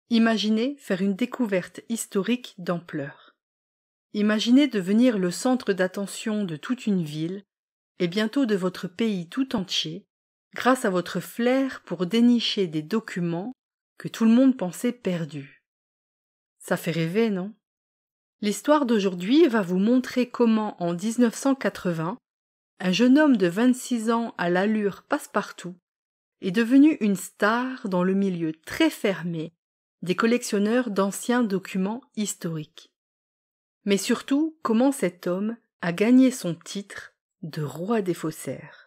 Imaginez faire une découverte historique d'ampleur. Imaginez devenir le centre d'attention de toute une ville et bientôt de votre pays tout entier grâce à votre flair pour dénicher des documents que tout le monde pensait perdus. Ça fait rêver, non? L'histoire d'aujourd'hui va vous montrer comment, en 1980, un jeune homme de 26 ans à l'allure passe-partout est devenu une star dans le milieu très fermé des collectionneurs d'anciens documents historiques. Mais surtout, comment cet homme a gagné son titre de roi des faussaires.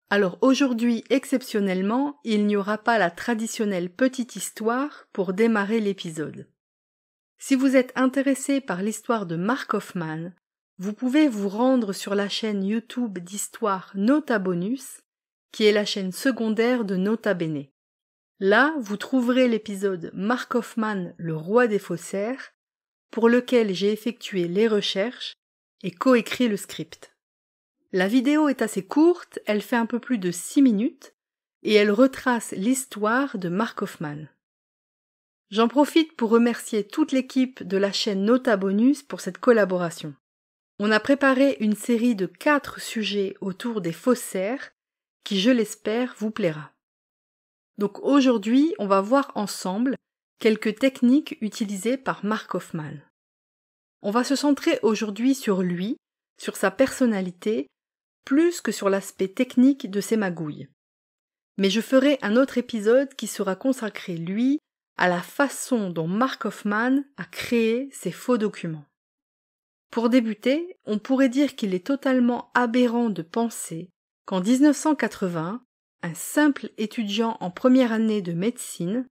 Alors aujourd'hui, exceptionnellement, il n'y aura pas la traditionnelle petite histoire pour démarrer l'épisode. Si vous êtes intéressé par l'histoire de Mark Hofmann, vous pouvez vous rendre sur la chaîne YouTube d'histoire Nota Bonus, qui est la chaîne secondaire de Nota Bene. Là, vous trouverez l'épisode Mark Hofmann, le roi des faussaires, pour lequel j'ai effectué les recherches et coécrit le script. La vidéo est assez courte, elle fait un peu plus de 6 minutes, et elle retrace l'histoire de Mark Hofmann. J'en profite pour remercier toute l'équipe de la chaîne Nota Bonus pour cette collaboration. On a préparé une série de 4 sujets autour des faussaires qui, je l'espère, vous plaira. Donc aujourd'hui, on va voir ensemble quelques techniques utilisées par Mark Hofmann. On va se centrer aujourd'hui sur lui, sur sa personnalité, plus que sur l'aspect technique de ses magouilles. Mais je ferai un autre épisode qui sera consacré, lui, à la façon dont Mark Hofmann a créé ces faux documents. Pour débuter, on pourrait dire qu'il est totalement aberrant de penser qu'en 1980, un simple étudiant en première année de médecine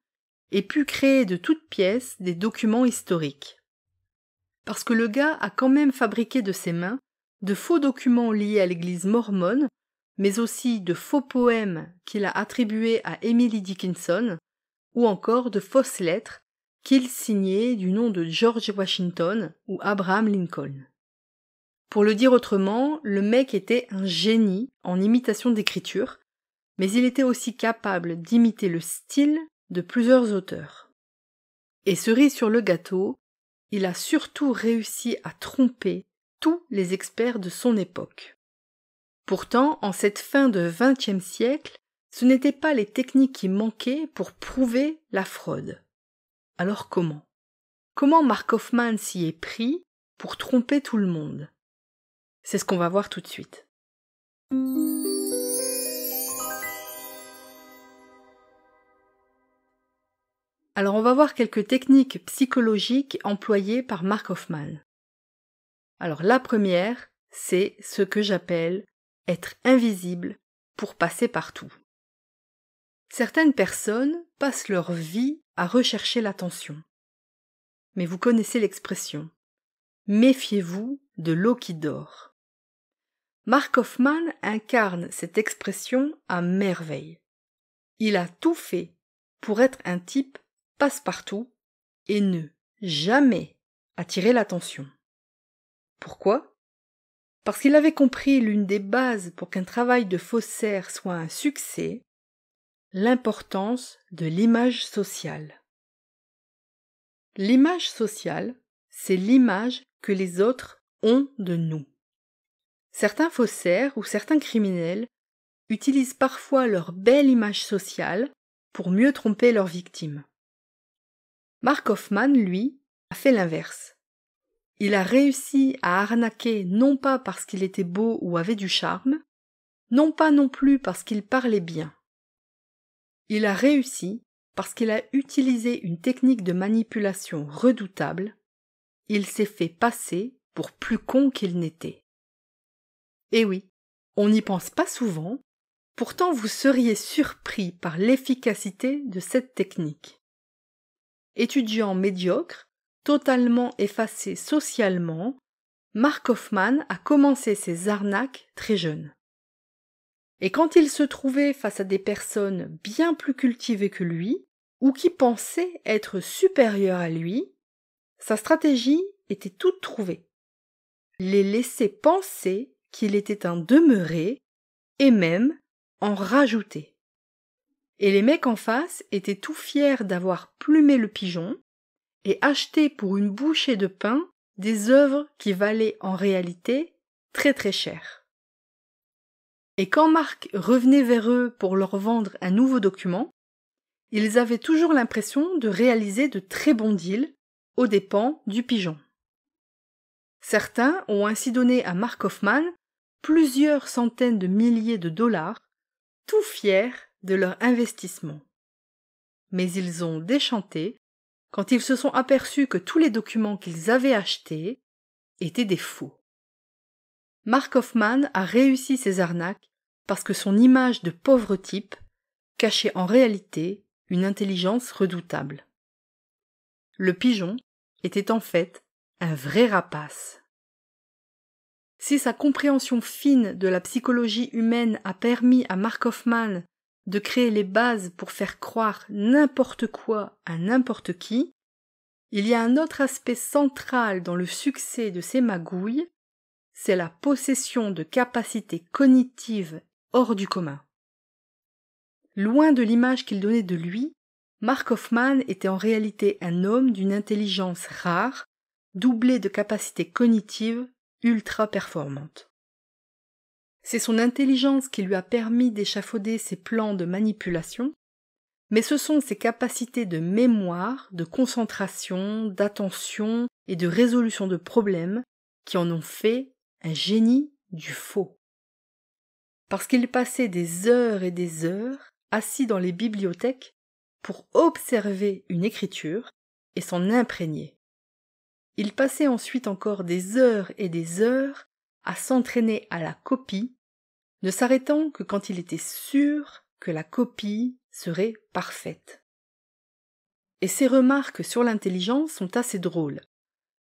ait pu créer de toutes pièces des documents historiques. Parce que le gars a quand même fabriqué de ses mains de faux documents liés à l'église mormone, mais aussi de faux poèmes qu'il a attribués à Emily Dickinson, ou encore de fausses lettres qu'il signait du nom de George Washington ou Abraham Lincoln. Pour le dire autrement, le mec était un génie en imitation d'écriture, mais il était aussi capable d'imiter le style de plusieurs auteurs. Et cerise sur le gâteau, il a surtout réussi à tromper tous les experts de son époque. Pourtant, en cette fin de XXe siècle, ce n'étaient pas les techniques qui manquaient pour prouver la fraude. Alors comment? Comment Mark Hofmann s'y est pris pour tromper tout le monde? C'est ce qu'on va voir tout de suite. Alors on va voir quelques techniques psychologiques employées par Mark Hofmann. Alors la première, c'est ce que j'appelle être invisible pour passer partout. Certaines personnes passent leur vie à rechercher l'attention. Mais vous connaissez l'expression « méfiez-vous de l'eau qui dort ». Mark Hofmann incarne cette expression à merveille. Il a tout fait pour être un type passe-partout et ne jamais attirer l'attention. Pourquoi? Parce qu'il avait compris l'une des bases pour qu'un travail de faussaire soit un succès, l'importance de l'image sociale. L'image sociale, c'est l'image que les autres ont de nous. Certains faussaires ou certains criminels utilisent parfois leur belle image sociale pour mieux tromper leurs victimes. Mark Hofmann, lui, a fait l'inverse. Il a réussi à arnaquer non pas parce qu'il était beau ou avait du charme, non pas non plus parce qu'il parlait bien. Il a réussi parce qu'il a utilisé une technique de manipulation redoutable. Il s'est fait passer pour plus con qu'il n'était. Eh oui, on n'y pense pas souvent, pourtant vous seriez surpris par l'efficacité de cette technique. Étudiant médiocre, totalement effacé socialement, Mark Hoffman a commencé ses arnaques très jeune. Et quand il se trouvait face à des personnes bien plus cultivées que lui, ou qui pensaient être supérieures à lui, sa stratégie était toute trouvée. Les laisser penser qu'il était un demeuré et même en rajouter. Et les mecs en face étaient tout fiers d'avoir plumé le pigeon et acheté pour une bouchée de pain des œuvres qui valaient en réalité très très cher. Et quand Mark revenait vers eux pour leur vendre un nouveau document, ils avaient toujours l'impression de réaliser de très bons deals aux dépens du pigeon. Certains ont ainsi donné à Mark Hoffman plusieurs centaines de milliers de dollars, tout fiers de leur investissement. Mais ils ont déchanté quand ils se sont aperçus que tous les documents qu'ils avaient achetés étaient des faux. Mark Hoffman a réussi ses arnaques parce que son image de pauvre type cachait en réalité une intelligence redoutable. Le pigeon était en fait un vrai rapace. Si sa compréhension fine de la psychologie humaine a permis à Mark Hoffman de créer les bases pour faire croire n'importe quoi à n'importe qui, il y a un autre aspect central dans le succès de ces magouilles, c'est la possession de capacités cognitives hors du commun. Loin de l'image qu'il donnait de lui, Mark Hoffman était en réalité un homme d'une intelligence rare, doublée de capacités cognitives ultra performantes. C'est son intelligence qui lui a permis d'échafauder ses plans de manipulation, mais ce sont ses capacités de mémoire, de concentration, d'attention et de résolution de problèmes qui en ont fait un génie du faux. Parce qu'il passait des heures et des heures assis dans les bibliothèques pour observer une écriture et s'en imprégner. Il passait ensuite encore des heures et des heures à s'entraîner à la copie, ne s'arrêtant que quand il était sûr que la copie serait parfaite. Et ces remarques sur l'intelligence sont assez drôles,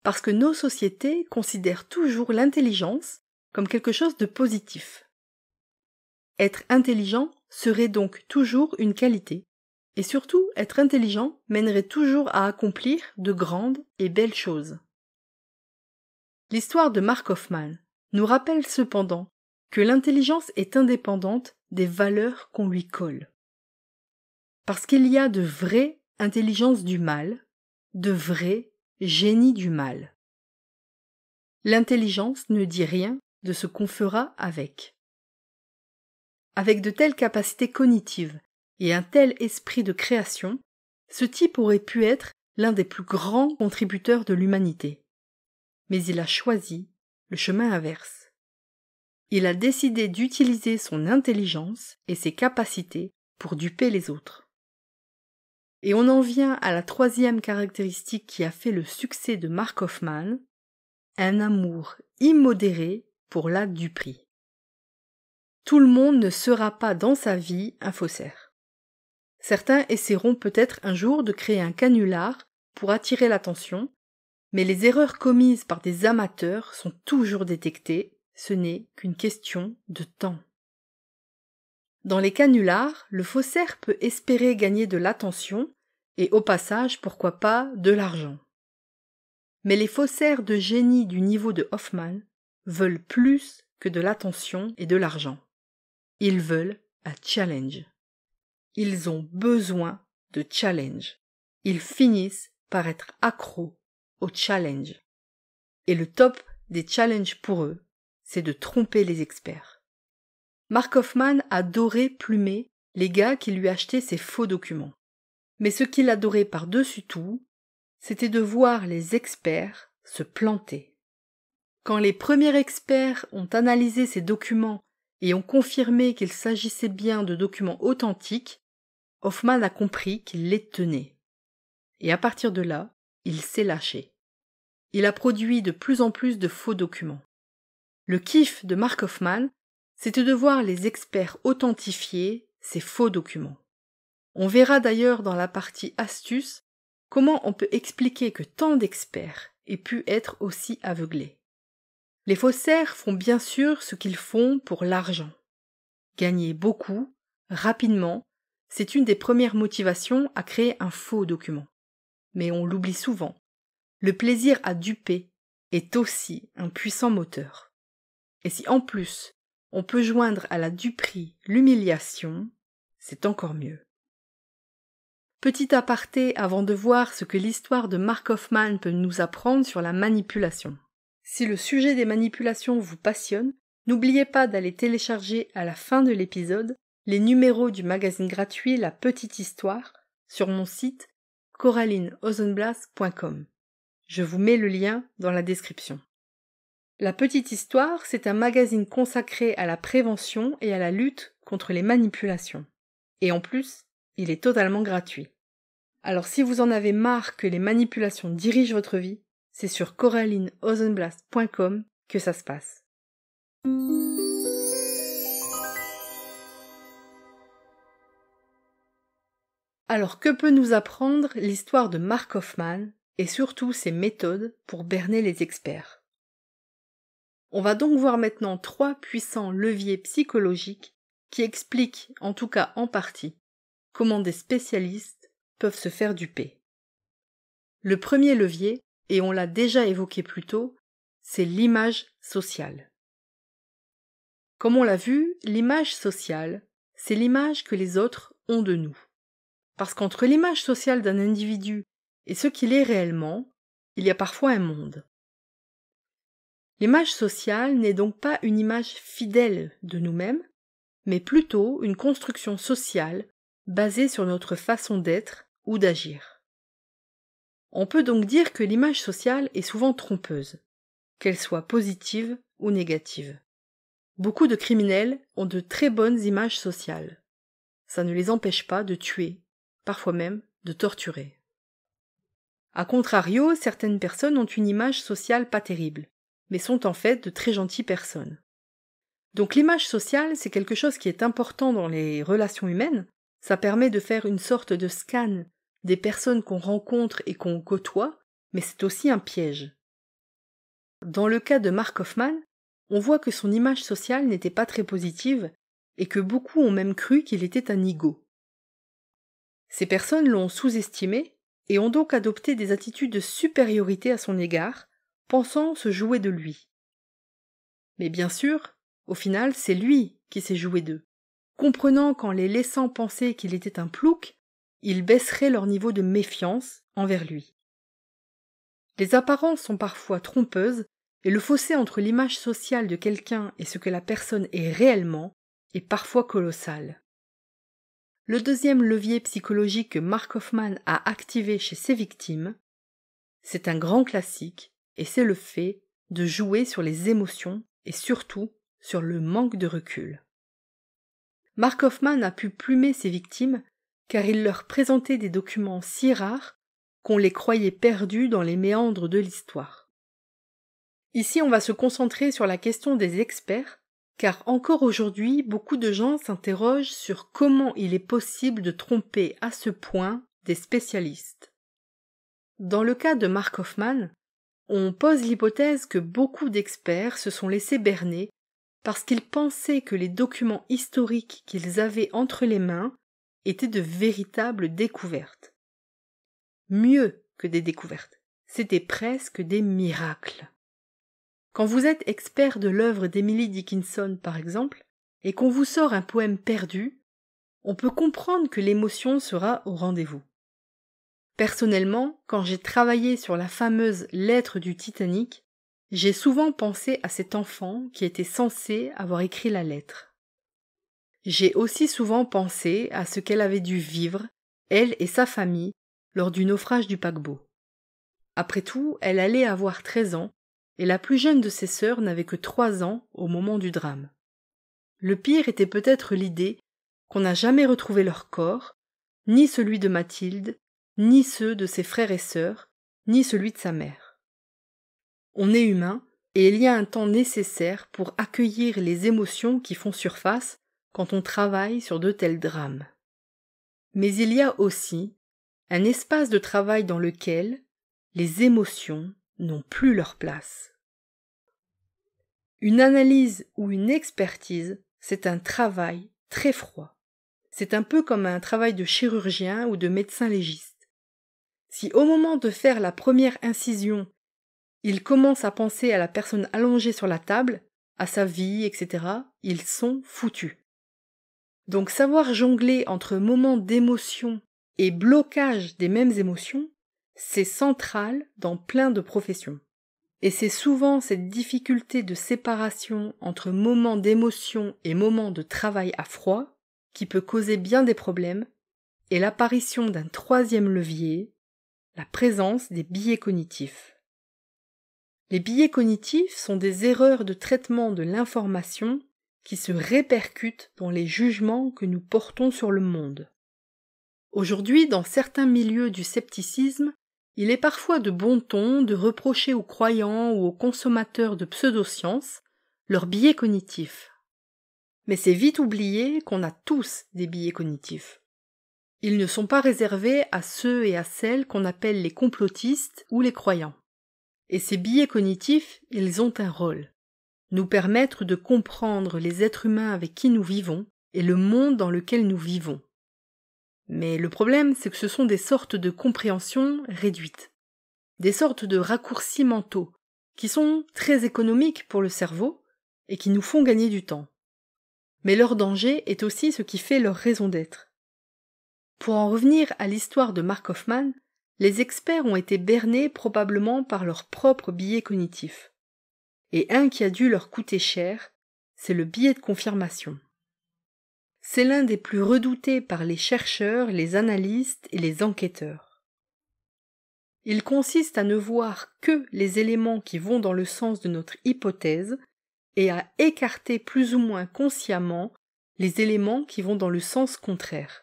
parce que nos sociétés considèrent toujours l'intelligence comme quelque chose de positif. Être intelligent serait donc toujours une qualité, et surtout être intelligent mènerait toujours à accomplir de grandes et belles choses. L'histoire de Mark Hoffman nous rappelle cependant que l'intelligence est indépendante des valeurs qu'on lui colle. Parce qu'il y a de vraies intelligences du mal, de vrais génies du mal. L'intelligence ne dit rien de ce qu'on fera avec. Avec de telles capacités cognitives et un tel esprit de création, ce type aurait pu être l'un des plus grands contributeurs de l'humanité. Mais il a choisi le chemin inverse. Il a décidé d'utiliser son intelligence et ses capacités pour duper les autres. Et on en vient à la troisième caractéristique qui a fait le succès de Mark Hoffman, un amour immodéré pour la duperie. Tout le monde ne sera pas dans sa vie un faussaire. Certains essaieront peut-être un jour de créer un canular pour attirer l'attention, mais les erreurs commises par des amateurs sont toujours détectées, ce n'est qu'une question de temps. Dans les canulars, le faussaire peut espérer gagner de l'attention et au passage, pourquoi pas, de l'argent. Mais les faussaires de génie du niveau de Hoffman veulent plus que de l'attention et de l'argent. Ils veulent un challenge. Ils ont besoin de challenge. Ils finissent par être accros au challenge. Et le top des challenges pour eux, c'est de tromper les experts. Mark Hoffman adorait plumer les gars qui lui achetaient ces faux documents. Mais ce qu'il adorait par-dessus tout, c'était de voir les experts se planter. Quand les premiers experts ont analysé ces documents et ont confirmé qu'il s'agissait bien de documents authentiques, Hoffman a compris qu'il les tenait. Et à partir de là, il s'est lâché. Il a produit de plus en plus de faux documents. Le kiff de Mark Hoffman, c'était de voir les experts authentifier ces faux documents. On verra d'ailleurs dans la partie astuces comment on peut expliquer que tant d'experts aient pu être aussi aveuglés. Les faussaires font bien sûr ce qu'ils font pour l'argent. Gagner beaucoup, rapidement, c'est une des premières motivations à créer un faux document. Mais on l'oublie souvent. Le plaisir à duper est aussi un puissant moteur. Et si en plus, on peut joindre à la duperie l'humiliation, c'est encore mieux. Petit aparté avant de voir ce que l'histoire de Mark Hofmann peut nous apprendre sur la manipulation. Si le sujet des manipulations vous passionne, n'oubliez pas d'aller télécharger à la fin de l'épisode les numéros du magazine gratuit La Petite Histoire sur mon site coralineozenblas.com. Je vous mets le lien dans la description. La Petite Histoire, c'est un magazine consacré à la prévention et à la lutte contre les manipulations. Et en plus, il est totalement gratuit. Alors si vous en avez marre que les manipulations dirigent votre vie, c'est sur coralineozenblas.com que ça se passe. Alors que peut nous apprendre l'histoire de Mark Hofmann et surtout ses méthodes pour berner les experts? On va donc voir maintenant 3 puissants leviers psychologiques qui expliquent, en tout cas en partie, comment des spécialistes peuvent se faire duper. Le premier levier, et on l'a déjà évoqué plus tôt, c'est l'image sociale. Comme on l'a vu, l'image sociale, c'est l'image que les autres ont de nous. Parce qu'entre l'image sociale d'un individu et ce qu'il est réellement, il y a parfois un monde. L'image sociale n'est donc pas une image fidèle de nous-mêmes, mais plutôt une construction sociale basée sur notre façon d'être ou d'agir. On peut donc dire que l'image sociale est souvent trompeuse, qu'elle soit positive ou négative. Beaucoup de criminels ont de très bonnes images sociales. Ça ne les empêche pas de tuer, parfois même de torturer. A contrario, certaines personnes ont une image sociale pas terrible, mais sont en fait de très gentilles personnes. Donc l'image sociale, c'est quelque chose qui est important dans les relations humaines. Ça permet de faire une sorte de scan des personnes qu'on rencontre et qu'on côtoie, mais c'est aussi un piège. Dans le cas de Mark Hofmann, on voit que son image sociale n'était pas très positive et que beaucoup ont même cru qu'il était un nigaud. Ces personnes l'ont sous-estimé et ont donc adopté des attitudes de supériorité à son égard, pensant se jouer de lui. Mais bien sûr, au final, c'est lui qui s'est joué d'eux. Comprenant qu'en les laissant penser qu'il était un plouc, ils baisseraient leur niveau de méfiance envers lui. Les apparences sont parfois trompeuses et le fossé entre l'image sociale de quelqu'un et ce que la personne est réellement est parfois colossal. Le deuxième levier psychologique que Mark Hofmann a activé chez ses victimes, c'est un grand classique et c'est le fait de jouer sur les émotions et surtout sur le manque de recul. Mark Hofmann a pu plumer ses victimes car il leur présentait des documents si rares qu'on les croyait perdus dans les méandres de l'histoire. Ici, on va se concentrer sur la question des experts, car encore aujourd'hui, beaucoup de gens s'interrogent sur comment il est possible de tromper à ce point des spécialistes. Dans le cas de Mark Hofmann, on pose l'hypothèse que beaucoup d'experts se sont laissés berner parce qu'ils pensaient que les documents historiques qu'ils avaient entre les mains étaient de véritables découvertes. Mieux que des découvertes, c'était presque des miracles. Quand vous êtes expert de l'œuvre d'Emily Dickinson, par exemple, et qu'on vous sort un poème perdu, on peut comprendre que l'émotion sera au rendez-vous. Personnellement, quand j'ai travaillé sur la fameuse lettre du Titanic, j'ai souvent pensé à cet enfant qui était censé avoir écrit la lettre. J'ai aussi souvent pensé à ce qu'elle avait dû vivre, elle et sa famille, lors du naufrage du paquebot. Après tout, elle allait avoir 13 ans, et la plus jeune de ses sœurs n'avait que 3 ans au moment du drame. Le pire était peut-être l'idée qu'on n'a jamais retrouvé leur corps, ni celui de Mathilde, ni ceux de ses frères et sœurs, ni celui de sa mère. On est humain, et il y a un temps nécessaire pour accueillir les émotions qui font surface quand on travaille sur de tels drames. Mais il y a aussi un espace de travail dans lequel les émotions n'ont plus leur place. Une analyse ou une expertise, c'est un travail très froid. C'est un peu comme un travail de chirurgien ou de médecin légiste. Si au moment de faire la première incision, ils commencent à penser à la personne allongée sur la table, à sa vie, etc., ils sont foutus. Donc savoir jongler entre moments d'émotion et blocage des mêmes émotions, c'est central dans plein de professions. Et c'est souvent cette difficulté de séparation entre moments d'émotion et moments de travail à froid qui peut causer bien des problèmes, et l'apparition d'un troisième levier, la présence des biais cognitifs. Les biais cognitifs sont des erreurs de traitement de l'information qui se répercutent dans les jugements que nous portons sur le monde. Aujourd'hui, dans certains milieux du scepticisme, il est parfois de bon ton de reprocher aux croyants ou aux consommateurs de pseudosciences leurs biais cognitifs. Mais c'est vite oublié qu'on a tous des biais cognitifs. Ils ne sont pas réservés à ceux et à celles qu'on appelle les complotistes ou les croyants. Et ces biais cognitifs, ils ont un rôle. Nous permettre de comprendre les êtres humains avec qui nous vivons et le monde dans lequel nous vivons. Mais le problème, c'est que ce sont des sortes de compréhensions réduites, des sortes de raccourcis mentaux, qui sont très économiques pour le cerveau et qui nous font gagner du temps. Mais leur danger est aussi ce qui fait leur raison d'être. Pour en revenir à l'histoire de Mark Hofmann, les experts ont été bernés probablement par leurs propres biais cognitifs. Et un qui a dû leur coûter cher, c'est le biais de confirmation. C'est l'un des plus redoutés par les chercheurs, les analystes et les enquêteurs. Il consiste à ne voir que les éléments qui vont dans le sens de notre hypothèse et à écarter plus ou moins consciemment les éléments qui vont dans le sens contraire.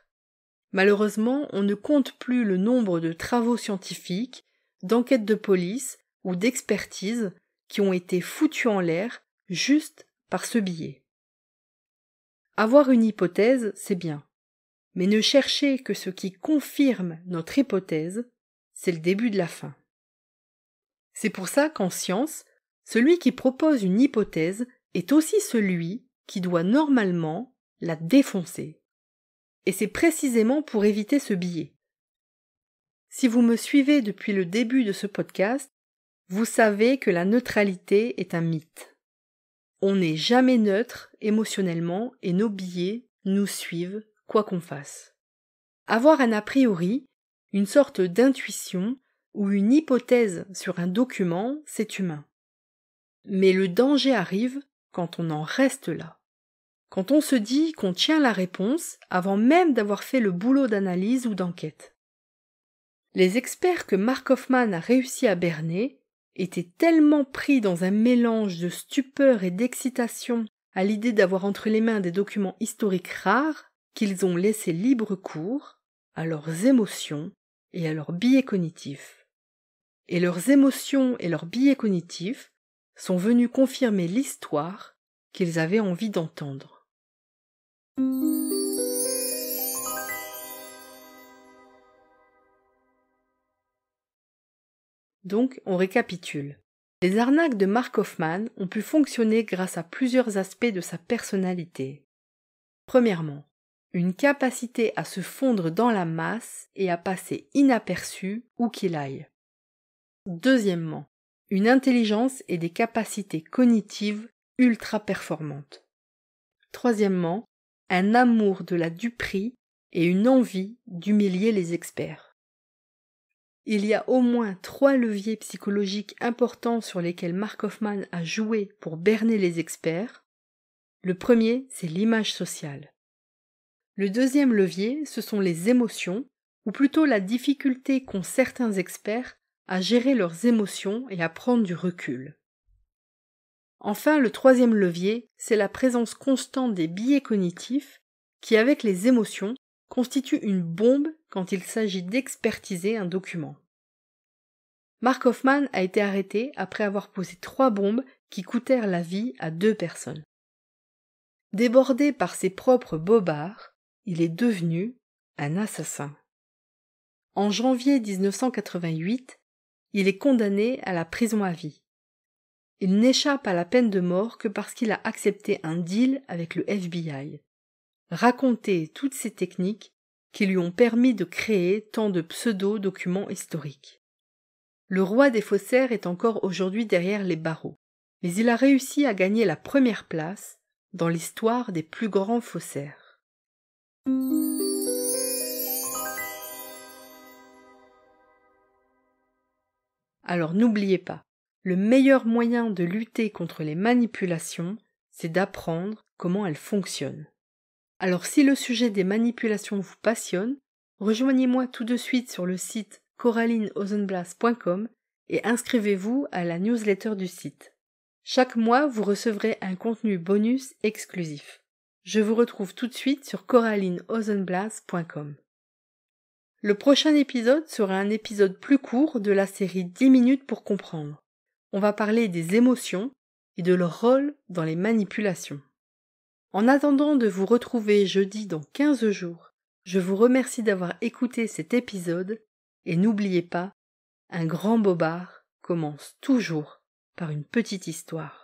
Malheureusement, on ne compte plus le nombre de travaux scientifiques, d'enquêtes de police ou d'expertise qui ont été foutus en l'air juste par ce biais. Avoir une hypothèse, c'est bien, mais ne chercher que ce qui confirme notre hypothèse, c'est le début de la fin. C'est pour ça qu'en science, celui qui propose une hypothèse est aussi celui qui doit normalement la défoncer. Et c'est précisément pour éviter ce biais. Si vous me suivez depuis le début de ce podcast, vous savez que la neutralité est un mythe. On n'est jamais neutre émotionnellement et nos biais nous suivent quoi qu'on fasse. Avoir un a priori, une sorte d'intuition ou une hypothèse sur un document, c'est humain. Mais le danger arrive quand on en reste là. Quand on se dit qu'on tient la réponse avant même d'avoir fait le boulot d'analyse ou d'enquête. Les experts que Mark Hofmann a réussi à berner étaient tellement pris dans un mélange de stupeur et d'excitation à l'idée d'avoir entre les mains des documents historiques rares qu'ils ont laissé libre cours à leurs émotions et à leurs biais cognitifs. Et leurs émotions et leurs biais cognitifs sont venus confirmer l'histoire qu'ils avaient envie d'entendre. Donc, on récapitule. Les arnaques de Mark Hofmann ont pu fonctionner grâce à plusieurs aspects de sa personnalité. Premièrement, une capacité à se fondre dans la masse et à passer inaperçu où qu'il aille. Deuxièmement, une intelligence et des capacités cognitives ultra performantes. Troisièmement, un amour de la duperie et une envie d'humilier les experts. Il y a au moins 3 leviers psychologiques importants sur lesquels Mark Hofmann a joué pour berner les experts. Le premier, c'est l'image sociale. Le deuxième levier, ce sont les émotions, ou plutôt la difficulté qu'ont certains experts à gérer leurs émotions et à prendre du recul. Enfin, le troisième levier, c'est la présence constante des biais cognitifs qui, avec les émotions, constituent une bombe quand il s'agit d'expertiser un document. Mark Hofmann a été arrêté après avoir posé 3 bombes qui coûtèrent la vie à 2 personnes. Débordé par ses propres bobards, il est devenu un assassin. En janvier 1988, il est condamné à la prison à vie. Il n'échappe à la peine de mort que parce qu'il a accepté un deal avec le FBI. Racontez toutes ces techniques qui lui ont permis de créer tant de pseudo-documents historiques. Le roi des faussaires est encore aujourd'hui derrière les barreaux, mais il a réussi à gagner la première place dans l'histoire des plus grands faussaires. Alors n'oubliez pas, le meilleur moyen de lutter contre les manipulations, c'est d'apprendre comment elles fonctionnent. Alors si le sujet des manipulations vous passionne, rejoignez-moi tout de suite sur le site coralineozenblas.com et inscrivez-vous à la newsletter du site. Chaque mois, vous recevrez un contenu bonus exclusif. Je vous retrouve tout de suite sur coralineozenblas.com. Le prochain épisode sera un épisode plus court de la série 10 minutes pour comprendre. On va parler des émotions et de leur rôle dans les manipulations. En attendant de vous retrouver jeudi dans 15 jours, je vous remercie d'avoir écouté cet épisode et n'oubliez pas, un grand bobard commence toujours par une petite histoire.